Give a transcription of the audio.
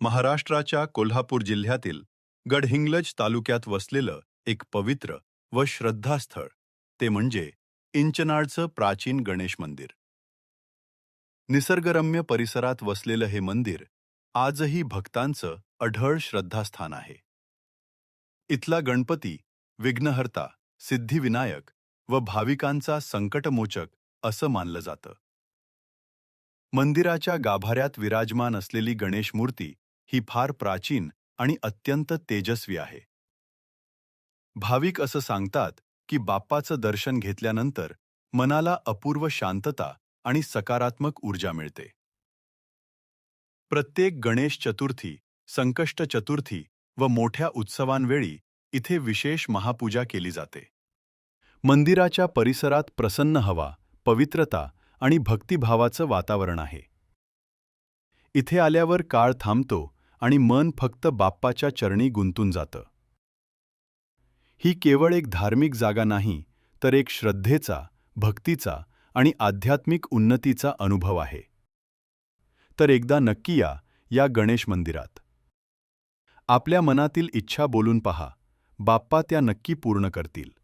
महाराष्ट्राच्या कोल्हापूर जिल्ह्यातील गडहिंग्लज तालुक्यात वसलेलं एक पवित्र व श्रद्धास्थळ ते म्हणजे इंचनाळचं प्राचीन गणेश मंदिर. निसर्गरम्य परिसरात वसलेलं हे मंदिर आजही भक्तांचं अढळ श्रद्धास्थान आहे. इथला गणपती विघ्नहर्ता, सिद्धिविनायक व भाविकांचा संकटमोचक असं मानलं जातं. मंदिराच्या गाभाऱ्यात विराजमान असलेली गणेश मूर्ती ही फार प्राचीन आणि अत्यंत तेजस्वी आहे. भाविक असं सांगतात की बाप्पाचं दर्शन घेतल्यानंतर मनाला अपूर्व शांतता आणि सकारात्मक ऊर्जा मिळते. प्रत्येक गणेश चतुर्थी, संकष्ट चतुर्थी व मोठ्या उत्सवांवेळी इथे विशेष महापूजा केली जाते. मंदिराच्या परिसरात प्रसन्न हवा, पवित्रता आणि भक्तिभावाचं वातावरण आहे. इथे आल्यावर काळ थांबतो आणि मन फक्त बाप्पाच्या चरणी गुंतून जातं. ही केवळ एक धार्मिक जागा नाही, तर एक श्रद्धेचा, भक्तीचा आणि आध्यात्मिक उन्नतीचा अनुभव आहे. तर एकदा नक्की या गणेश मंदिरात. आपल्या मनातील इच्छा बोलून पहा, बाप्पा त्या नक्की पूर्ण करतील.